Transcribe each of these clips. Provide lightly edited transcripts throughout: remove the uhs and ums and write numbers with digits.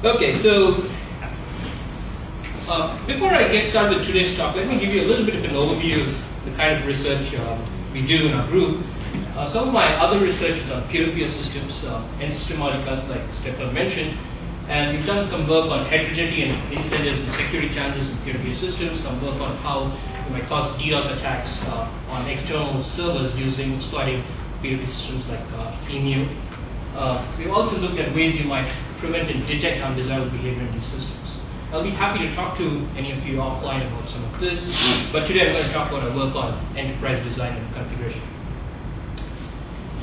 Okay, so before I get started with today's talk, let me give you a little bit of an overview of the kind of research we do in our group. Some of my other research is on peer-to-peer systems and systematicas, like Stefan mentioned, and we've done some work on heterogeneity and incentives and security challenges in peer-to-peer systems, some work on how you might cause DDoS attacks on external servers exploiting peer-to-peer systems like EMU. We've also looked at ways you might prevent and detect undesirable behavior in these systems. I'll be happy to talk to any of you offline about some of this, but today I'm going to talk about our work on enterprise design and configuration.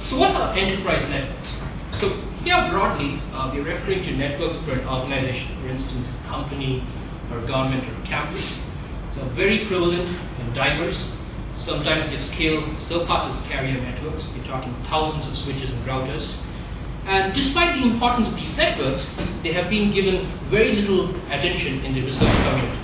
So what are enterprise networks? So here broadly, we're referring to networks for an organization, for instance, a company or government or campus. So very prevalent and diverse. Sometimes their scale surpasses carrier networks. We're talking thousands of switches and routers. And despite the importance of these networks, they have been given very little attention in the research community.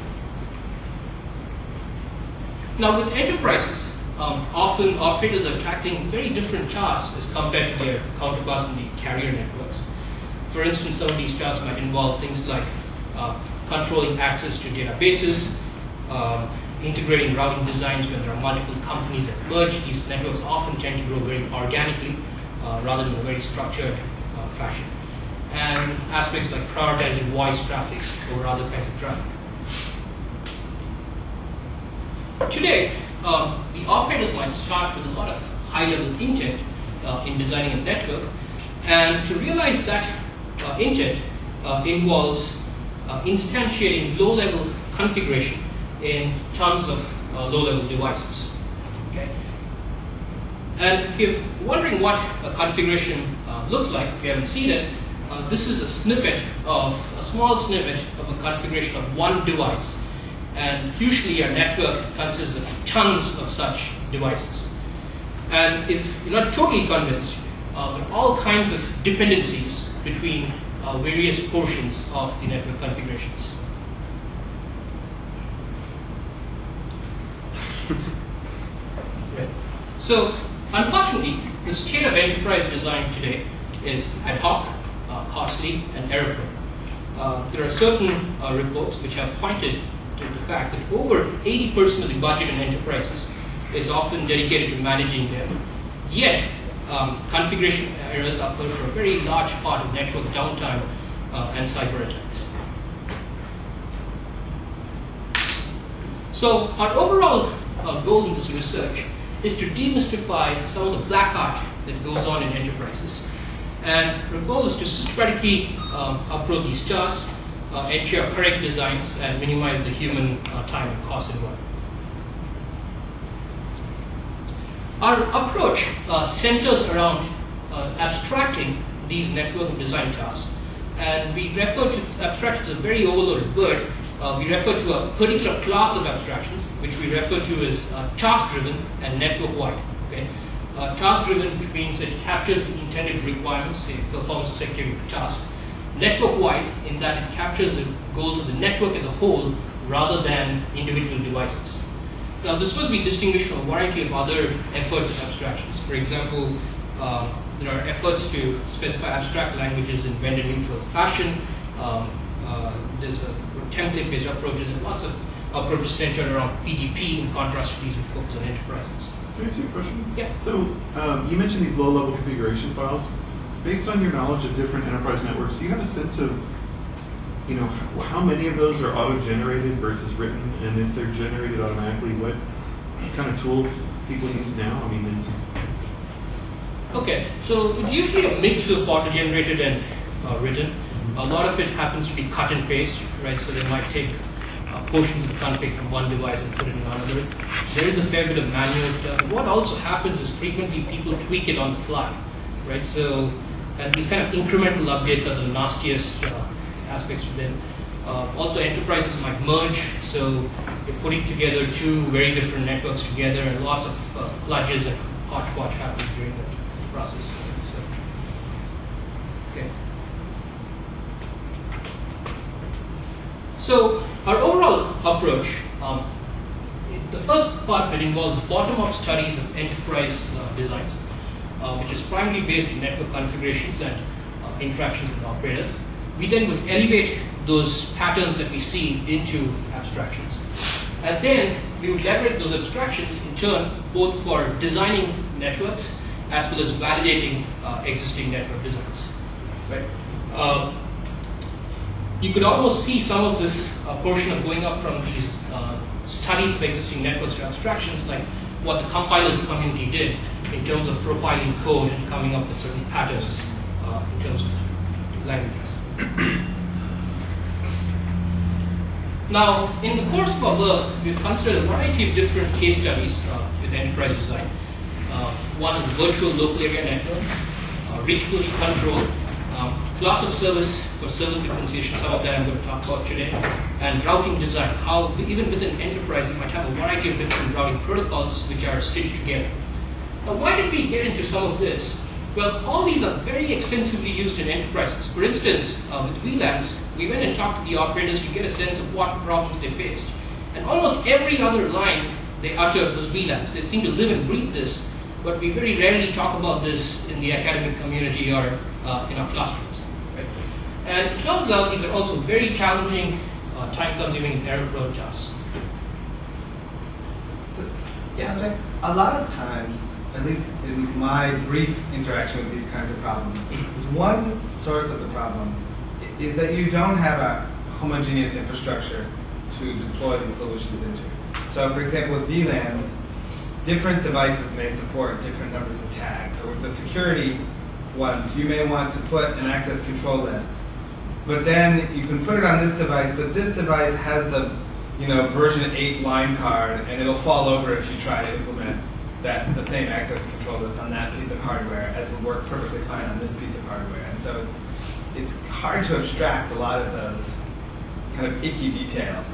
Now with enterprises, often operators are attracting very different tasks as compared to their counterparts in the carrier networks. For instance, some of these tasks might involve things like controlling access to databases, integrating routing designs when there are multiple companies that merge. These networks often tend to grow very organically rather than in a very structured fashion. And aspects like prioritizing voice traffic over other kinds of traffic. Today, the operators might start with a lot of high-level intent in designing a network, and to realize that intent involves instantiating low-level configuration in tons of low-level devices. Okay? And if you're wondering what a configuration looks like, if you haven't seen it, this is a small snippet of a configuration of one device. And usually a network consists of tons of such devices. And if you're not totally convinced, there are all kinds of dependencies between various portions of the network configurations. Right. So, unfortunately, the state of enterprise design today is ad hoc, costly, and error-prone. There are certain reports which have pointed to the fact that over 80% of the budget in enterprises is often dedicated to managing them. Yet, configuration errors occur for a very large part of network downtime and cyber attacks. So, our overall goal in this research is to demystify some of the black art that goes on in enterprises. And our goal is to systematically approach these tasks, ensure correct designs, and minimize the human time and cost involved. Our approach centers around abstracting these network design tasks. And we refer to abstractions as a very overloaded word. We refer to a particular class of abstractions, which we refer to as task-driven and network-wide. Okay? Task-driven, which means it captures the intended requirements, say performance of security task. Network-wide, in that it captures the goals of the network as a whole rather than individual devices. Now, this must be distinguished from a variety of other efforts of abstractions. For example, there are efforts to specify abstract languages in vendor-neutral fashion. There's template-based approaches and lots of approaches centered around PGP in contrast to these which focus on enterprises. Can I ask you a question? Yeah. So you mentioned these low-level configuration files. Based on your knowledge of different enterprise networks, do you have a sense of, how many of those are auto-generated versus written, and if they're generated automatically, what kind of tools people use now? I mean, Okay, so it's usually a mix of auto-generated and written. A lot of it happens to be cut and paste, right? So they might take portions of the config from one device and put it in another. There is a fair bit of manual stuff. What also happens is frequently people tweak it on the fly, right? So, and these kind of incremental updates are the nastiest aspects of them. Also, enterprises might merge, so you're putting together two very different networks together, and lots of kludges and hodgepodge happens during that process. So, okay. So our overall approach, the first part that involves bottom-up studies of enterprise designs, which is primarily based on network configurations and interactions with operators. we then would elevate those patterns that we see into abstractions. And then we would leverage those abstractions in turn both for designing networks as well as validating existing network designs. Right? You could almost see some of this portion of going up from these studies of existing networks to abstractions, like what the compilers community did in terms of profiling code and coming up with certain patterns in terms of languages. Now, in the course of our work, we've considered a variety of different case studies with enterprise design. One is virtual local area networks, reachability control, class of service for service differentiation, some of that I'm going to talk about today, and routing design, how even within enterprise you might have a variety of different routing protocols which are stitched together. Now, why did we get into some of this? Well, all these are very extensively used in enterprises. For instance, with VLANs, we went and talked to the operators to get a sense of what problems they faced. And almost every other line they utter those VLANs. They seem to live and breathe this, but we very rarely talk about this in the academic community or in our classrooms. Right? And it turns out these are also very challenging, time-consuming, and error-prone tasks. Yeah, a lot of times, at least in my brief interaction with these kinds of problems, one source of the problem is that you don't have a homogeneous infrastructure to deploy these solutions into. So, for example, with VLANs, different devices may support different numbers of tags. Or with the security ones, you may want to put an access control list. But then you can put it on this device, but this device has the version 8 line card, and it'll fall over if you try to implement the same access control list on that piece of hardware, as would work perfectly fine on this piece of hardware. And so it's hard to abstract a lot of those kind of icky details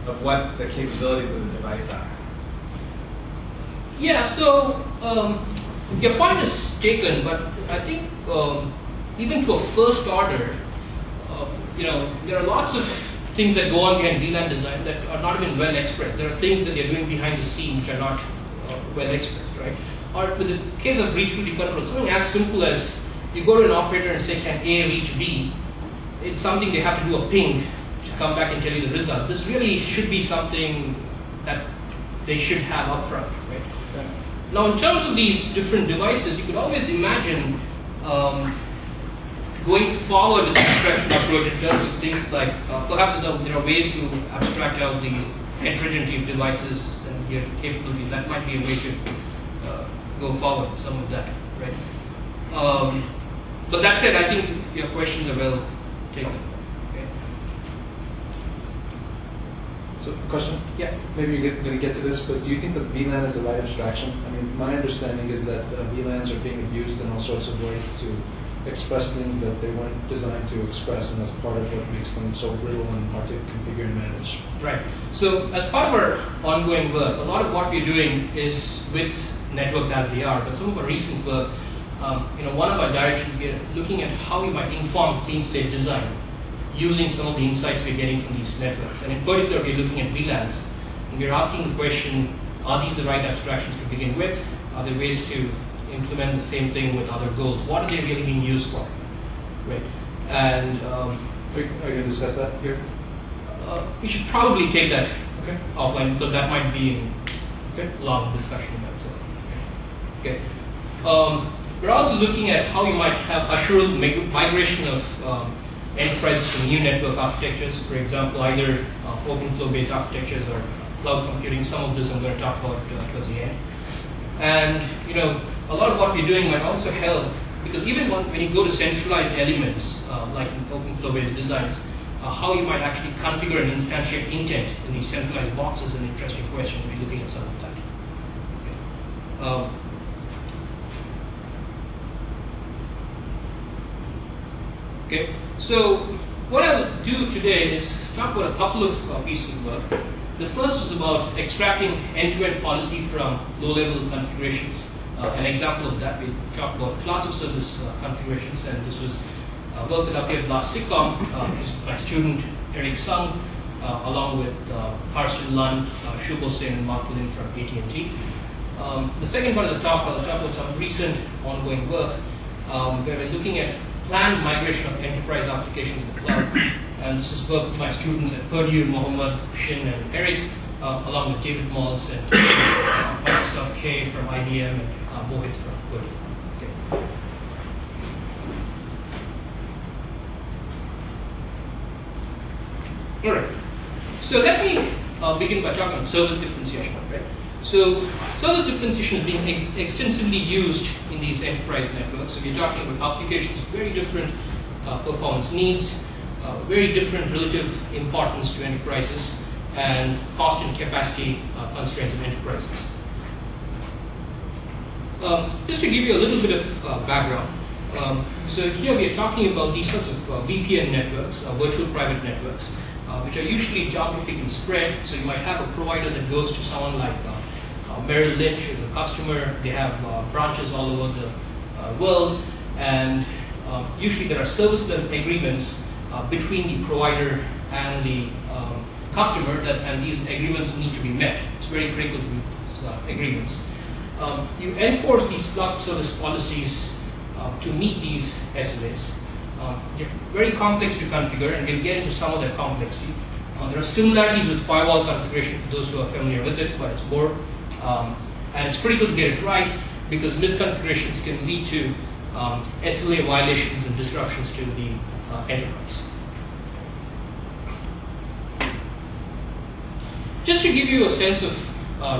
of what the capabilities of the device are. Yeah, so your point is taken, but I think even to a first order, there are lots of things that go on behind VLAN design that are not even well expressed. There are things that they're doing behind the scenes which are not well expressed, right? Or with the case of reachability control, something as simple as you go to an operator and say, can A reach B? It's something they have to do a ping to come back and tell you the result. This really should be something that they should have up front, right? Now, in terms of these different devices, you could always imagine going forward with the abstraction approach in terms of things like perhaps there are ways to abstract out the heterogeneity of devices and their capabilities. That might be a way to go forward with some of that, right? But that said, I think your questions are well taken. Okay. So, question? Yeah. Maybe you're going to get to this, but do you think that VLAN is the right abstraction? I mean, my understanding is that VLANs are being abused in all sorts of ways to express things that they weren't designed to express, and that's part of what makes them so brittle and hard to configure and manage. Right. So, as part of our ongoing work, a lot of what we're doing is with networks as they are, but some of our recent work, one of our directions, we're looking at how we might inform clean slate design using some of the insights we're getting from these networks. And in particular, we're looking at VLANs. And we're asking the question, are these the right abstractions to begin with? Are there ways to implement the same thing with other goals? What are they really being used for? Right. And are you going to discuss that here? We should probably take that offline, because that might be a long discussion about itself. Okay. We're also looking at how you might have assured migration of enterprises to new network architectures, for example, either open flow based architectures or cloud computing. Some of this I'm going to talk about towards the end. And a lot of what we're doing might also help, because even when you go to centralized elements, like in open flow based designs, how you might actually configure and instantiate intent in these centralized boxes is an interesting question. We're looking at some of that. Okay. Okay, so what I will do today is talk about a couple of pieces of work. The first is about extracting end-to-end policy from low-level configurations. An example of that, we talked about class of service configurations, and this was work that appeared last SIGCOMM, which is my student Eric Sung, along with Carsten Lund, Shubho Sen, and Mark Lin from AT&T. The second part of the talk, I'll talk about some recent ongoing work where we're looking at planned migration of enterprise applications to the cloud. And this is work with my students at Purdue, Mohammed, Shin, and Eric, along with David Malls and Microsoft K from IBM and Mohit from Purdue. Okay. All right. So let me begin by talking about service differentiation. Right. So service differentiation is being extensively used in these enterprise networks. So we're talking about applications with very different performance needs, very different relative importance to enterprises, and cost and capacity constraints of enterprises. Just to give you a little bit of background. So here we are talking about these sorts of VPN networks, virtual private networks, which are usually geographically spread. So you might have a provider that goes to someone like Merrill Lynch as a customer. They have branches all over the world, and usually there are service level agreements between the provider and the customer, and these agreements need to be met. It's very critical to meet these agreements. You enforce these loss of service policies to meet these SLAs. They're very complex to configure, and we'll get into some of that complexity. There are similarities with firewall configuration for those who are familiar with it, but it's more, and it's critical to get it right because misconfigurations can lead to SLA violations and disruptions to the enterprise. Just to give you a sense of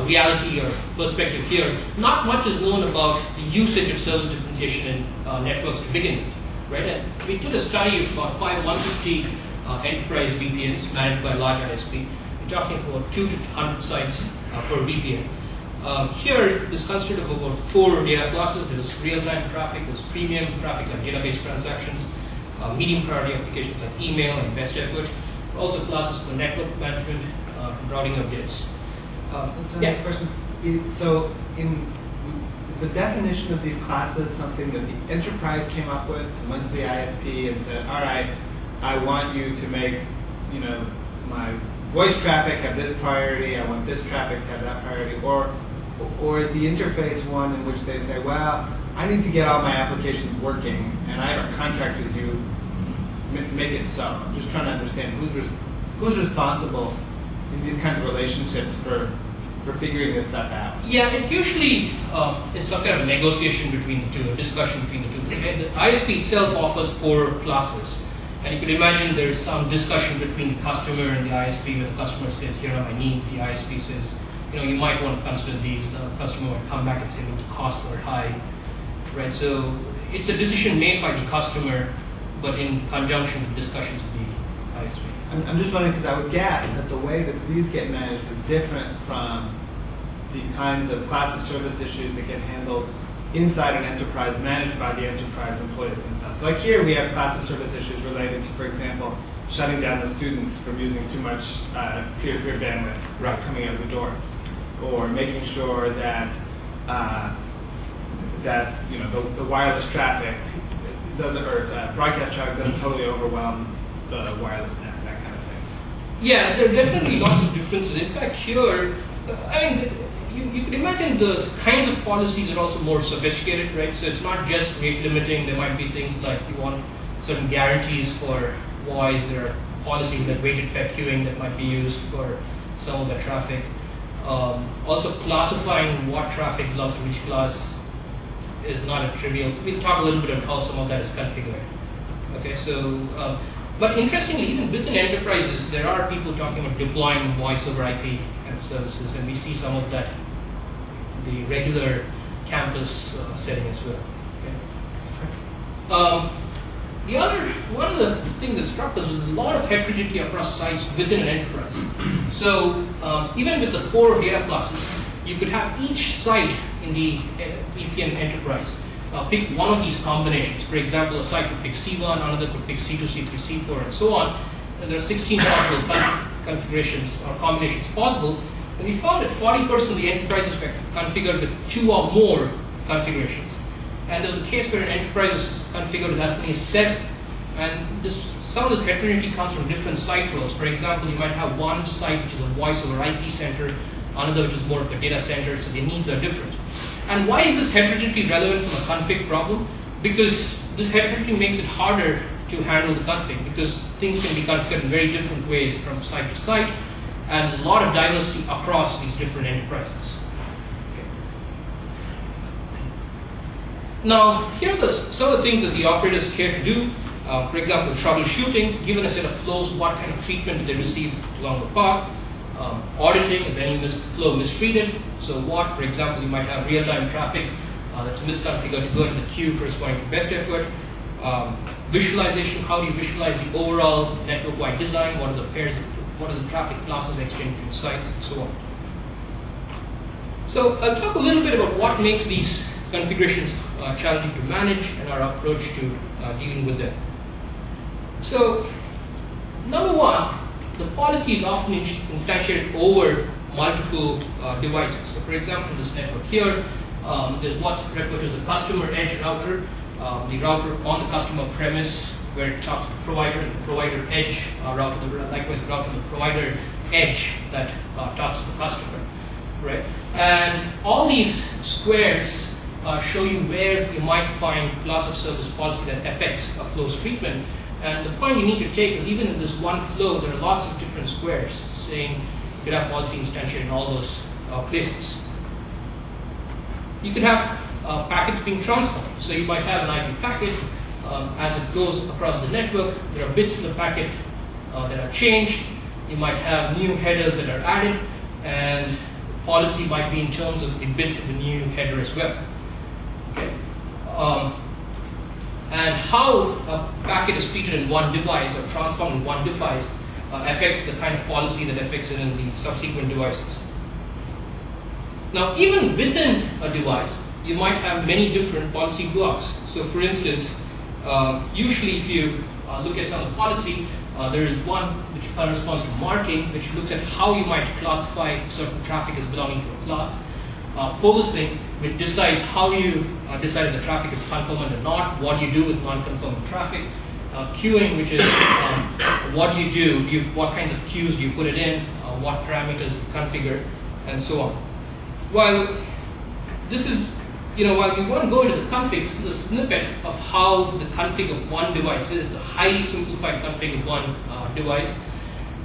reality or perspective here, not much is known about the usage of service differentiation in networks to begin with, right? And we did a study of about 150 enterprise VPNs managed by a large ISP. We're talking about 2 to 100 sites per VPN. Here is consisted of about 4 data classes. There's real-time traffic, there's premium traffic like database transactions, medium priority applications like email and best effort. Also classes for network management, routing updates. Yeah. Question. So, in the definition of these classes, something that the enterprise came up with and went to the ISP and said, "All right, I want you to make, my voice traffic have this priority. I want this traffic to have that priority." Or is the interface one in which they say, "Well, I need to get all my applications working, and I have a contract with you. Make it so." I'm just trying to understand who's responsible in these kinds of relationships for figuring this stuff out. Yeah, it usually is some kind of negotiation between the two, a discussion between the two. The ISP itself offers 4 classes, and you could imagine there's some discussion between the customer and the ISP where the customer says, "Here are my needs." The ISP says, "You might want to consider these." The customer would come back and say, "Well, the costs are high," right? So it's a decision made by the customer, but in conjunction with discussions with the ISP. I'm just wondering because I would guess that the way that these get managed is different from the kinds of class of service issues that get handled inside an enterprise managed by the enterprise employees themselves. So like here we have class of service issues related to, for example, shutting down the students from using too much peer-to-peer bandwidth coming out of the doors, or making sure that the wireless traffic doesn't, or broadcast traffic doesn't totally overwhelm the wireless net, that kind of thing. Yeah, there are definitely lots of differences. In fact, here, you can imagine the kinds of policies are also more sophisticated, right? So it's not just rate limiting. There might be things like you want certain guarantees for voice. There are policies like weighted fair queuing that might be used for some of the traffic. Also classifying what traffic belongs to which class is not a trivial. We'll talk a little bit about how some of that is configured. Okay, so, but interestingly, even within enterprises, there are people talking about deploying voice over IP and services, and we see some of that in the regular campus setting as well. Okay. One of the things that struck us was a lot of heterogeneity across sites within an enterprise. So even with the 4 data classes, you could have each site in the VPN enterprise pick one of these combinations. For example, a site would pick C1, another could pick C2, C3, C4, and so on. And there are 16 possible configurations or combinations possible. And we found that 40% of the enterprises were configured with 2 or more configurations. And there's a case where an enterprise is configured with as many as 7. And some of this heterogeneity comes from different site roles. For example, you might have one site which is a voice over IP center, another which is more of a data center, so their needs are different. And why is this heterogeneity relevant from a config problem? Because this heterogeneity makes it harder to handle the config because things can be configured in very different ways from site to site, and there's a lot of diversity across these different enterprises. Okay. Now, here are some of the things that the operators care to do. For example, troubleshooting, given a set of flows, what kind of treatment do they receive along the path? Auditing, is any flow mistreated? So what, for example, you might have real-time traffic that's misconfigured to go into the queue corresponding to best effort. Visualization, how do you visualize the overall network-wide design? What are the pairs, what are the traffic classes exchanged between sites, and so on. So I'll talk a little bit about what makes these configurations challenging to manage and our approach to dealing with them. So, number one, the policy is often instantiated over multiple devices. So, for example, this network here, there's what's referred to as a customer edge router, the router on the customer premise where it talks to the provider, and the provider edge router, likewise the router on the provider edge that talks to the customer, right? And all these squares show you where you might find class of service policy that affects a flow's treatment. And the point you need to take is even in this one flow, there are lots of different squares saying you could have policy instantiated in all those places. You could have packets being transformed. So you might have an IP packet. As it goes across the network, there are bits in the packet that are changed. You might have new headers that are added, and policy might be in terms of the bits of the new header as well. Okay. And how a packet is treated in one device or transformed in one device affects the kind of policy that affects it in the subsequent devices. Now, even within a device, you might have many different policy blocks. So, for instance, usually if you look at some of the policy, there is one which corresponds to marking, which looks at how you might classify certain traffic as belonging to a class. Policing, which decides how you decide if the traffic is conformant or not, what you do with non-conformant traffic. Queuing, which is what you do, what kinds of queues do you put it in, what parameters you configure, and so on. While this is, while we won't go into the config, this is a snippet of how the config of one device is. It's a highly simplified config of one device.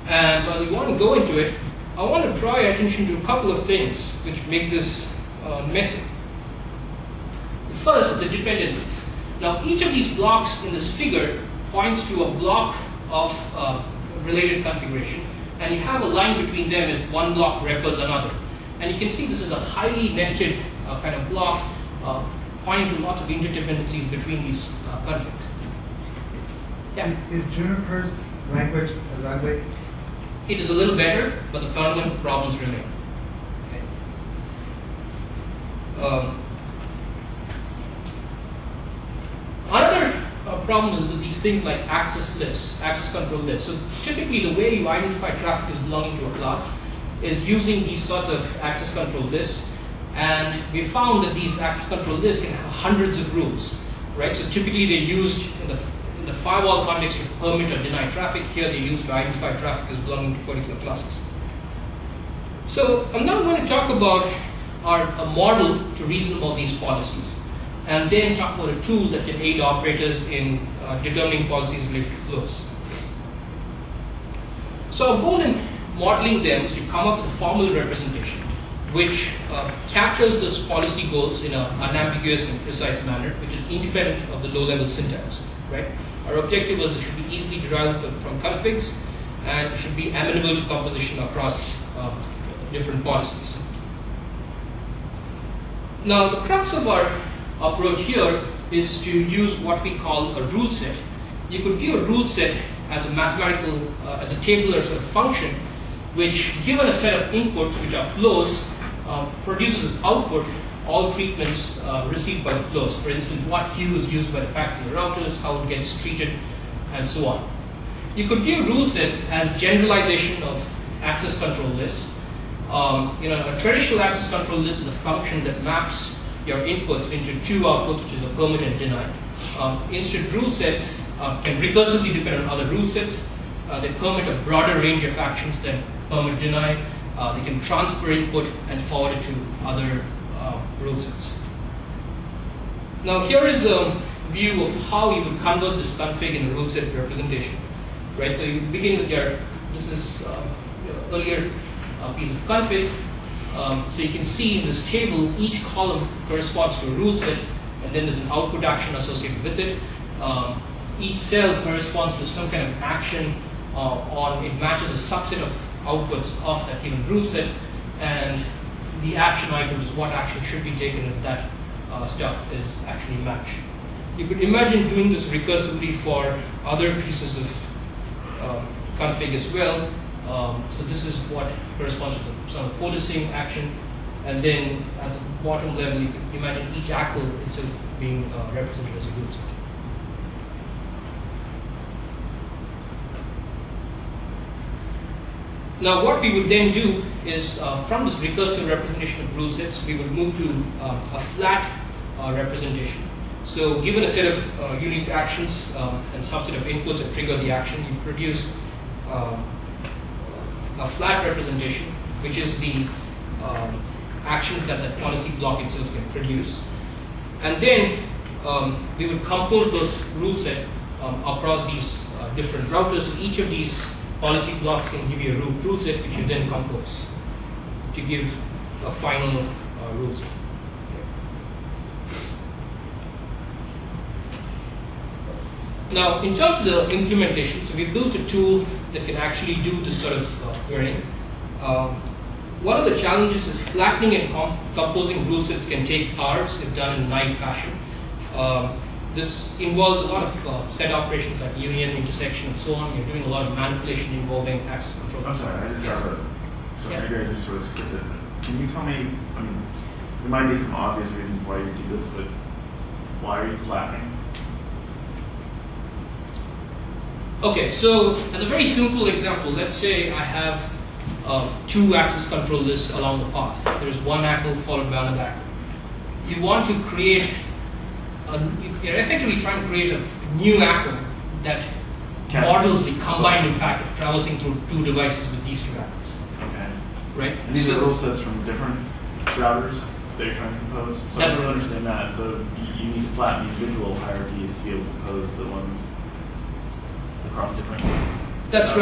And while we want to go into it, I want to draw your attention to a couple of things which make this messy. First, the dependencies. Now, each of these blocks in this figure points to a block of related configuration, and you have a line between them if one block refers another. And you can see this is a highly nested kind of block pointing to lots of interdependencies between these configs. Yeah? Is Juniper's language as ugly? It is a little better, but the fundamental problems remain. Okay. Another problem is with these things like access lists, access control lists. So typically the way you identify traffic as belonging to a class is using these sorts of access control lists. And we found that these access control lists can have hundreds of rules, right? So typically they're used in the firewall context to permit or deny traffic. Here they're used to identify traffic as belonging to particular classes. So I'm now going to talk about a model to reason about these policies, and then talk about a tool that can aid operators in determining policies related to flows. So our goal in modeling them is to come up with a formal representation which captures those policy goals in an unambiguous and precise manner, which is independent of the low-level syntax. Right? Our objective was it should be easily derived from configs, and it should be amenable to composition across different policies. Now, the crux of our approach here is to use what we call a rule set. You could view a rule set as a mathematical, as a tabular sort of function, which, given a set of inputs, which are flows, produces as output all treatments received by the flows. For instance, what queue is used by the packet and the routers, how it gets treated, and so on. You could view rule sets as generalization of access control lists. A traditional access control list is a function that maps your inputs into two outputs, which is a permit and deny. Instead, rule sets can recursively depend on other rule sets. They permit a broader range of actions than permit deny. They can transfer input and forward it to other rule sets. Now, here is a view of how you would convert this config in a rule set representation, right? So you begin with this is your earlier piece of config. So you can see in this table, each column corresponds to a rule set, and then there's an output action associated with it. Each cell corresponds to some kind of action it matches a subset of outputs of that given rule set, and the action item is what action should be taken if that stuff is actually matched. You could imagine doing this recursively for other pieces of config as well. So this is what corresponds to some policing action, and then at the bottom level, you could imagine each ACL itself being represented as a rule set. Now, what we would then do is, from this recursive representation of rule sets, we would move to a flat representation. So, given a set of unique actions and subset of inputs that trigger the action, you produce a flat representation, which is the actions that the policy block itself can produce. And then we would compose those rule sets across these different routers. So each of these policy blocks can give you a root rule set, which you then compose to give a final rule set. Now, in terms of the implementation, so we built a tool that can actually do this sort of querying. One of the challenges is flattening and composing rule sets can take hours if done in a naive fashion. This involves a lot of set operations like union, intersection, and so on. You're doing a lot of manipulation involving access control. I'm sorry, I just have so Yeah. maybe I just sort of skipped it. Can you tell me, I mean, there might be some obvious reasons why you do this, but why are you flattening? Okay, so as a very simple example, let's say I have two access control lists along the path. There's one ACL followed by another ACL. You want to create, you're effectively trying to create a new ACL that models the combined impact of traversing through two devices with these two ACLs. Okay. Right? And these are rule sets from different routers that you're trying to compose? So I don't really understand that. So you need to flatten individual hierarchies to be able to compose the ones across different. That's right.